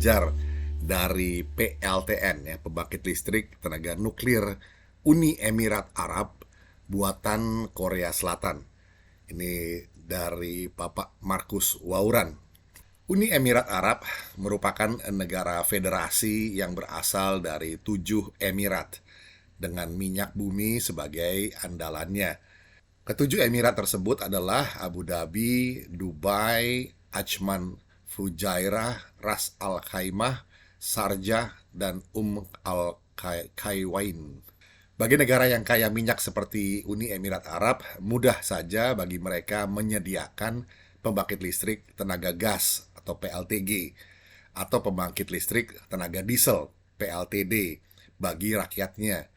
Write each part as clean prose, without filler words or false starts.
belajar dari PLTN ya, pembangkit listrik tenaga nuklir Uni Emirat Arab buatan Korea Selatan. Ini dari Bapak Markus Wauran. Uni Emirat Arab merupakan negara federasi yang berasal dari 7 emirat dengan minyak bumi sebagai andalannya. Ketujuh emirat tersebut adalah Abu Dhabi, Dubai, Ajman Fujairah, Ras Al Khaimah, Sharjah, dan Al Kaiwain. Bagi negara yang kaya minyak seperti Uni Emirat Arab, mudah saja bagi mereka menyediakan pembangkit listrik tenaga gas atau PLTG atau pembangkit listrik tenaga diesel PLTD bagi rakyatnya.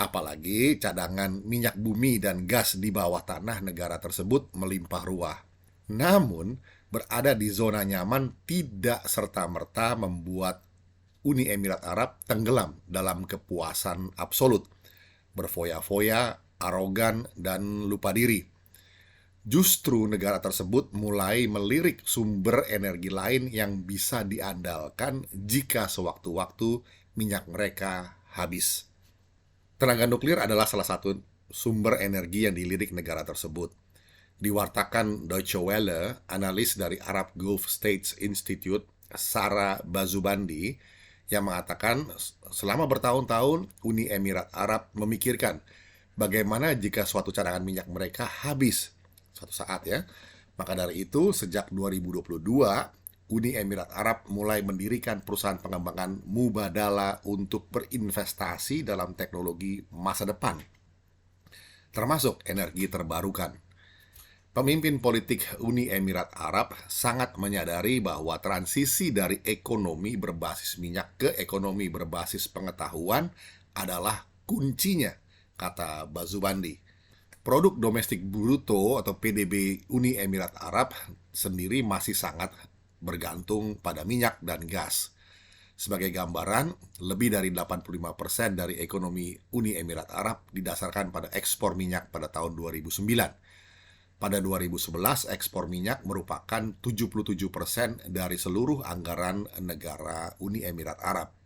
Apalagi cadangan minyak bumi dan gas di bawah tanah negara tersebut melimpah ruah. Namun, berada di zona nyaman tidak serta-merta membuat Uni Emirat Arab tenggelam dalam kepuasan absolut, berfoya-foya, arogan, dan lupa diri. Justru negara tersebut mulai melirik sumber energi lain yang bisa diandalkan jika sewaktu-waktu minyak mereka habis. Tenaga nuklir adalah salah satu sumber energi yang dilirik negara tersebut. Diwartakan Deutsche Welle, analis dari Arab Gulf States Institute, Sarah Bazubandi, yang mengatakan selama bertahun-tahun Uni Emirat Arab memikirkan bagaimana jika suatu cadangan minyak mereka habis suatu saat ya. Maka dari itu, sejak 2022, Uni Emirat Arab mulai mendirikan perusahaan pengembangan mubadala untuk berinvestasi dalam teknologi masa depan, termasuk energi terbarukan. Pemimpin politik Uni Emirat Arab sangat menyadari bahwa transisi dari ekonomi berbasis minyak ke ekonomi berbasis pengetahuan adalah kuncinya, kata Bazubandi. Produk domestik bruto atau PDB Uni Emirat Arab sendiri masih sangat bergantung pada minyak dan gas. Sebagai gambaran, lebih dari 85% dari ekonomi Uni Emirat Arab didasarkan pada ekspor minyak pada tahun 2009. Pada 2011, ekspor minyak merupakan 77% dari seluruh anggaran negara Uni Emirat Arab.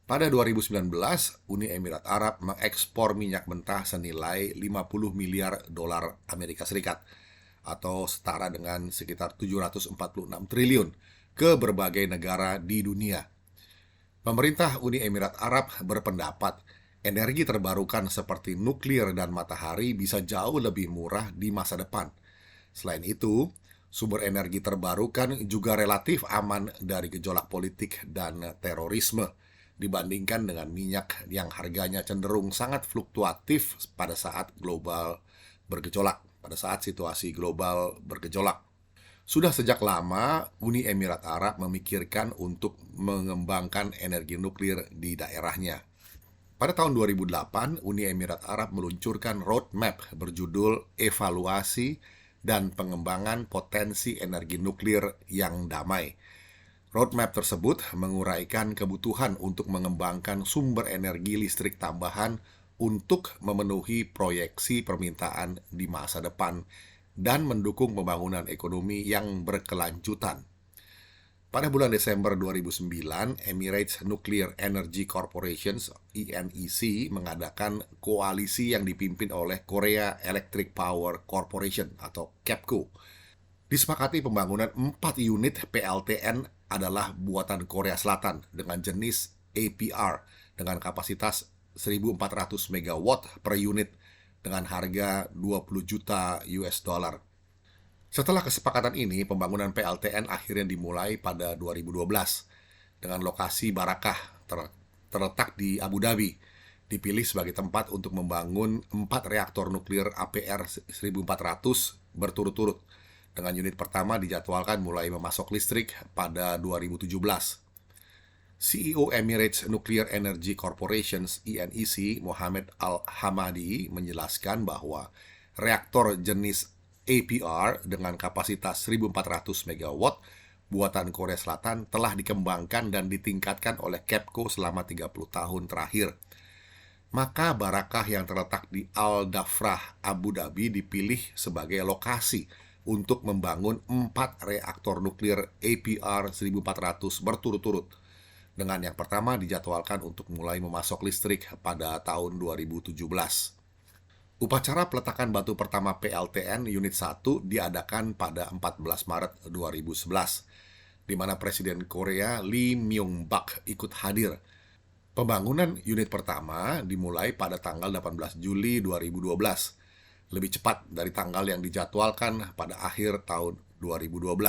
Pada 2019, Uni Emirat Arab mengekspor minyak mentah senilai 50 miliar dolar Amerika Serikat atau setara dengan sekitar 746 triliun ke berbagai negara di dunia. Pemerintah Uni Emirat Arab berpendapat energi terbarukan seperti nuklir dan matahari bisa jauh lebih murah di masa depan. Selain itu, sumber energi terbarukan juga relatif aman dari gejolak politik dan terorisme dibandingkan dengan minyak yang harganya cenderung sangat fluktuatif pada saat situasi global bergejolak. Sudah sejak lama, Uni Emirat Arab memikirkan untuk mengembangkan energi nuklir di daerahnya. Pada tahun 2008, Uni Emirat Arab meluncurkan roadmap berjudul Evaluasi dan Pengembangan Potensi Energi Nuklir yang Damai. Roadmap tersebut menguraikan kebutuhan untuk mengembangkan sumber energi listrik tambahan untuk memenuhi proyeksi permintaan di masa depan dan mendukung pembangunan ekonomi yang berkelanjutan. Pada bulan Desember 2009, Emirates Nuclear Energy Corporation (ENEC) mengadakan koalisi yang dipimpin oleh Korea Electric Power Corporation atau KEPCO. Disepakati pembangunan 4 unit PLTN adalah buatan Korea Selatan dengan jenis APR dengan kapasitas 1.400 megawatt per unit dengan harga 20 juta US dollar. Setelah kesepakatan ini, pembangunan PLTN akhirnya dimulai pada 2012 dengan lokasi Barakah terletak di Abu Dhabi, dipilih sebagai tempat untuk membangun 4 reaktor nuklir APR 1400 berturut-turut, dengan unit pertama dijadwalkan mulai memasok listrik pada 2017. CEO Emirates Nuclear Energy Corporation (ENEC) Mohammed Al-Hamadi menjelaskan bahwa reaktor jenis APR dengan kapasitas 1.400 megawatt buatan Korea Selatan telah dikembangkan dan ditingkatkan oleh KEPCO selama 30 tahun terakhir. Maka Barakah yang terletak di Al-Dhafrah, Abu Dhabi dipilih sebagai lokasi untuk membangun 4 reaktor nuklir APR 1400 berturut-turut. dengan yang pertama dijadwalkan untuk mulai memasok listrik pada tahun 2017. Upacara peletakan batu pertama PLTN Unit 1 diadakan pada 14 Maret 2011, di mana Presiden Korea Lee Myung-bak ikut hadir. Pembangunan unit pertama dimulai pada tanggal 18 Juli 2012, lebih cepat dari tanggal yang dijadwalkan pada akhir tahun 2012.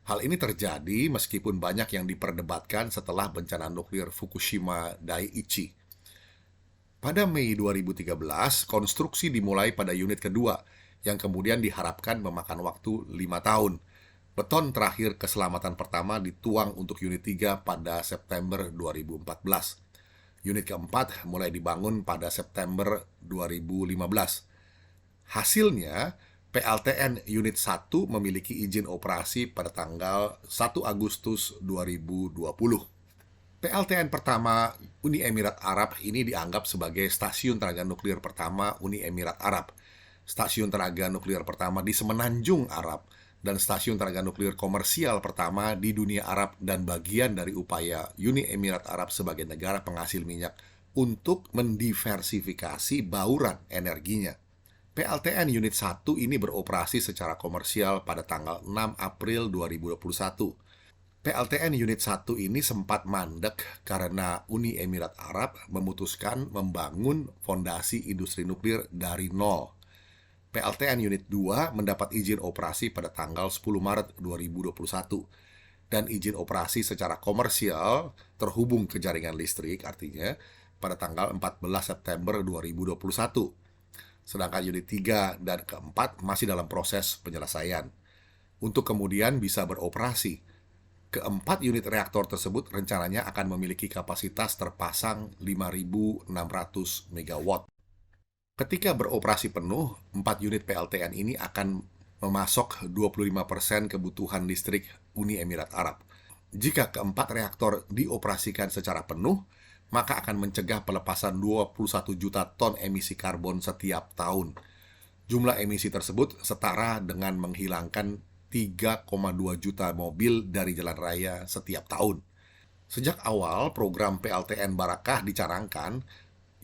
Hal ini terjadi meskipun banyak yang diperdebatkan setelah bencana nuklir Fukushima Daiichi. Pada Mei 2013, konstruksi dimulai pada unit kedua, yang kemudian diharapkan memakan waktu 5 tahun. Beton terakhir keselamatan pertama dituang untuk unit 3 pada September 2014. Unit keempat mulai dibangun pada September 2015. Hasilnya, PLTN Unit 1 memiliki izin operasi pada tanggal 1 Agustus 2020. PLTN pertama Uni Emirat Arab ini dianggap sebagai stasiun tenaga nuklir pertama Uni Emirat Arab, stasiun tenaga nuklir pertama di Semenanjung Arab, dan stasiun tenaga nuklir komersial pertama di dunia Arab, dan bagian dari upaya Uni Emirat Arab sebagai negara penghasil minyak untuk mendiversifikasi bauran energinya. PLTN Unit 1 ini beroperasi secara komersial pada tanggal 6 April 2021. PLTN Unit 1 ini sempat mandek karena Uni Emirat Arab memutuskan membangun fondasi industri nuklir dari nol. PLTN Unit 2 mendapat izin operasi pada tanggal 10 Maret 2021, dan izin operasi secara komersial terhubung ke jaringan listrik artinya pada tanggal 14 September 2021. Sedangkan unit 3 dan keempat masih dalam proses penyelesaian untuk kemudian bisa beroperasi. Keempat unit reaktor tersebut rencananya akan memiliki kapasitas terpasang 5.600 MW. Ketika beroperasi penuh, 4 unit PLTN ini akan memasok 25% kebutuhan listrik Uni Emirat Arab. Jika keempat reaktor dioperasikan secara penuh, maka akan mencegah pelepasan 21 juta ton emisi karbon setiap tahun. Jumlah emisi tersebut setara dengan menghilangkan 3,2 juta mobil dari jalan raya setiap tahun. Sejak awal program PLTN Barakah dicanangkan,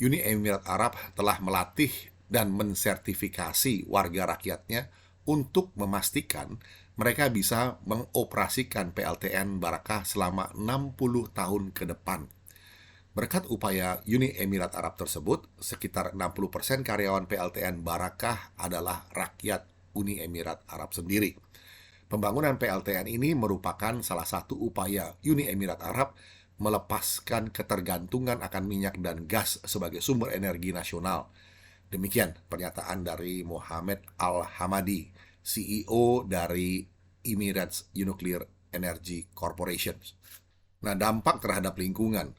Uni Emirat Arab telah melatih dan mensertifikasi warga rakyatnya untuk memastikan mereka bisa mengoperasikan PLTN Barakah selama 60 tahun ke depan. Berkat upaya Uni Emirat Arab tersebut, sekitar 60% karyawan PLTN Barakah adalah rakyat Uni Emirat Arab sendiri. Pembangunan PLTN ini merupakan salah satu upaya Uni Emirat Arab melepaskan ketergantungan akan minyak dan gas sebagai sumber energi nasional. Demikian pernyataan dari Mohammed Al-Hamadi, CEO dari Emirates Nuclear Energy Corporation. Nah, dampak terhadap lingkungan.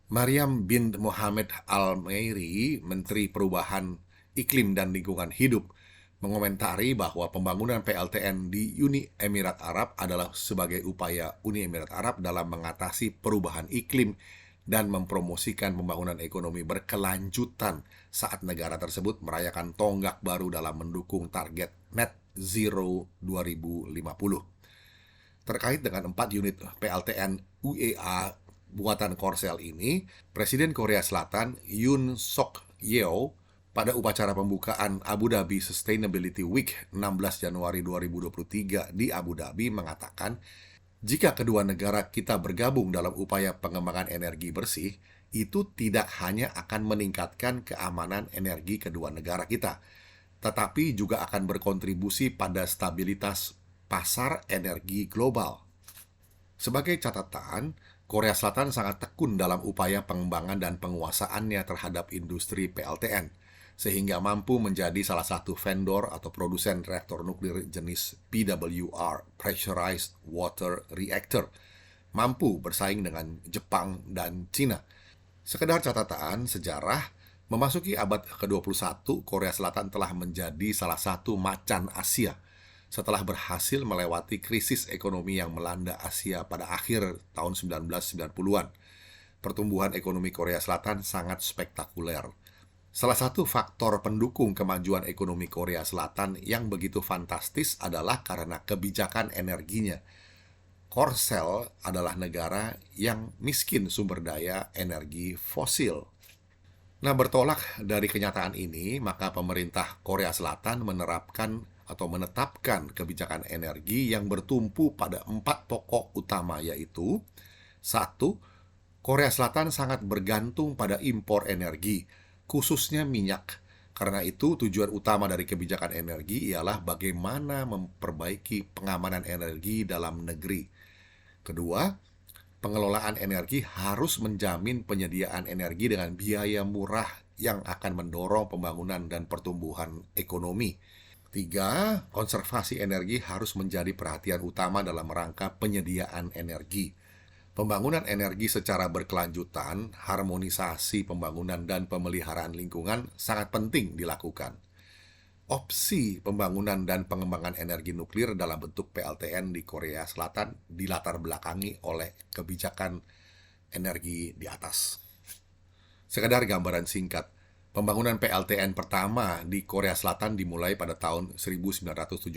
Mariam bin Mohammed Al-Meiri, Menteri Perubahan Iklim dan Lingkungan Hidup, mengomentari bahwa pembangunan PLTN di Uni Emirat Arab adalah sebagai upaya Uni Emirat Arab dalam mengatasi perubahan iklim dan mempromosikan pembangunan ekonomi berkelanjutan saat negara tersebut merayakan tonggak baru dalam mendukung target Net Zero 2050. Terkait dengan 4 unit PLTN UEA buatan Korsel ini, Presiden Korea Selatan Yoon Suk Yeol pada upacara pembukaan Abu Dhabi Sustainability Week 16 Januari 2023 di Abu Dhabi mengatakan, jika kedua negara kita bergabung dalam upaya pengembangan energi bersih, itu tidak hanya akan meningkatkan keamanan energi kedua negara kita, tetapi juga akan berkontribusi pada stabilitas pasar energi global. Sebagai catatan, Korea Selatan sangat tekun dalam upaya pengembangan dan penguasaannya terhadap industri PLTN, sehingga mampu menjadi salah satu vendor atau produsen reaktor nuklir jenis PWR, Pressurized Water Reactor, mampu bersaing dengan Jepang dan Cina. Sekedar catatan sejarah, memasuki abad ke-21, Korea Selatan telah menjadi salah satu macan Asia setelah berhasil melewati krisis ekonomi yang melanda Asia pada akhir tahun 1990-an. Pertumbuhan ekonomi Korea Selatan sangat spektakuler. Salah satu faktor pendukung kemajuan ekonomi Korea Selatan yang begitu fantastis adalah karena kebijakan energinya. Korsel adalah negara yang miskin sumber daya energi fosil. Nah, bertolak dari kenyataan ini, maka pemerintah Korea Selatan menerapkan atau menetapkan kebijakan energi yang bertumpu pada 4 pokok utama, yaitu: satu, Korea Selatan sangat bergantung pada impor energi, khususnya minyak. Karena itu, tujuan utama dari kebijakan energi ialah bagaimana memperbaiki pengamanan energi dalam negeri. Kedua, pengelolaan energi harus menjamin penyediaan energi dengan biaya murah yang akan mendorong pembangunan dan pertumbuhan ekonomi. Tiga, konservasi energi harus menjadi perhatian utama dalam rangka penyediaan energi. Pembangunan energi secara berkelanjutan, harmonisasi pembangunan dan pemeliharaan lingkungan sangat penting dilakukan. Opsi pembangunan dan pengembangan energi nuklir dalam bentuk PLTN di Korea Selatan dilatar belakangi oleh kebijakan energi di atas. Sekedar gambaran singkat, pembangunan PLTN pertama di Korea Selatan dimulai pada tahun 1971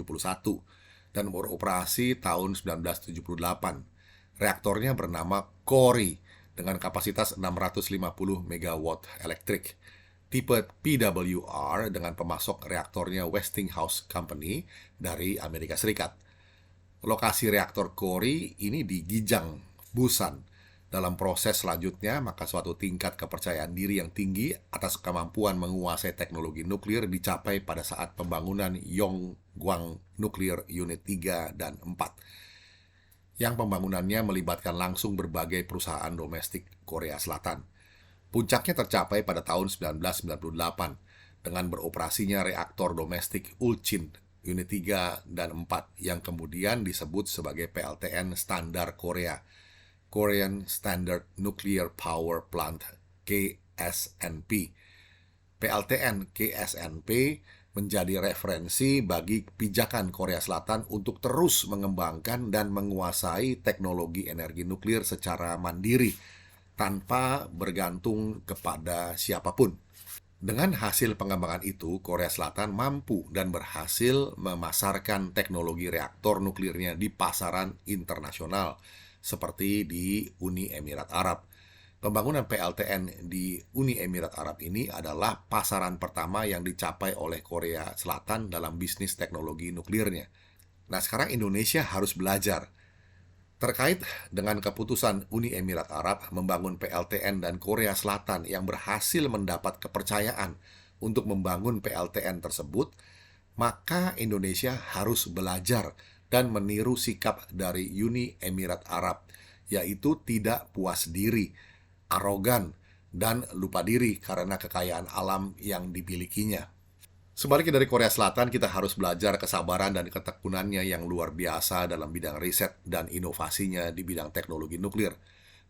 dan beroperasi tahun 1978. Reaktornya bernama KORI dengan kapasitas 650 MW elektrik. Tipe PWR dengan pemasok reaktornya Westinghouse Company dari Amerika Serikat. Lokasi reaktor KORI ini di Gijang, Busan. Dalam proses selanjutnya, maka suatu tingkat kepercayaan diri yang tinggi atas kemampuan menguasai teknologi nuklir dicapai pada saat pembangunan Yonggwang Nuclear Unit 3 dan 4, yang pembangunannya melibatkan langsung berbagai perusahaan domestik Korea Selatan. Puncaknya tercapai pada tahun 1998 dengan beroperasinya reaktor domestik Ulchin Unit 3 dan 4 yang kemudian disebut sebagai PLTN Standar Korea, Korean Standard Nuclear Power Plant, KSNP. PLTN KSNP menjadi referensi bagi pijakan Korea Selatan untuk terus mengembangkan dan menguasai teknologi energi nuklir secara mandiri tanpa bergantung kepada siapapun. Dengan hasil pengembangan itu, Korea Selatan mampu dan berhasil memasarkan teknologi reaktor nuklirnya di pasaran internasional, seperti di Uni Emirat Arab. Pembangunan PLTN di Uni Emirat Arab ini adalah pasaran pertama yang dicapai oleh Korea Selatan dalam bisnis teknologi nuklirnya. Nah, sekarang Indonesia harus belajar. Terkait dengan keputusan Uni Emirat Arab membangun PLTN dan Korea Selatan yang berhasil mendapat kepercayaan untuk membangun PLTN tersebut, maka Indonesia harus belajar dan meniru sikap dari Uni Emirat Arab, yaitu tidak puas diri, arogan, dan lupa diri karena kekayaan alam yang dimilikinya. Sebaliknya dari Korea Selatan, kita harus belajar kesabaran dan ketekunannya yang luar biasa dalam bidang riset dan inovasinya di bidang teknologi nuklir.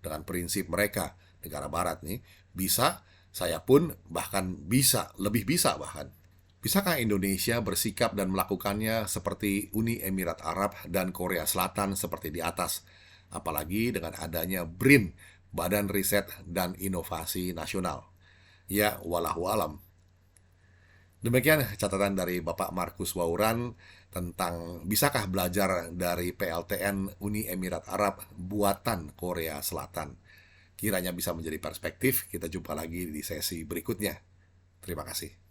Dengan prinsip mereka, negara barat nih, bisa, saya pun bahkan bisa, lebih bisa bahkan. Bisakah Indonesia bersikap dan melakukannya seperti Uni Emirat Arab dan Korea Selatan seperti di atas? Apalagi dengan adanya BRIN, Badan Riset dan Inovasi Nasional. Ya, wallahu alam. Demikian catatan dari Bapak Markus Wauran tentang bisakah belajar dari PLTN Uni Emirat Arab buatan Korea Selatan. Kiranya bisa menjadi perspektif. Kita jumpa lagi di sesi berikutnya. Terima kasih.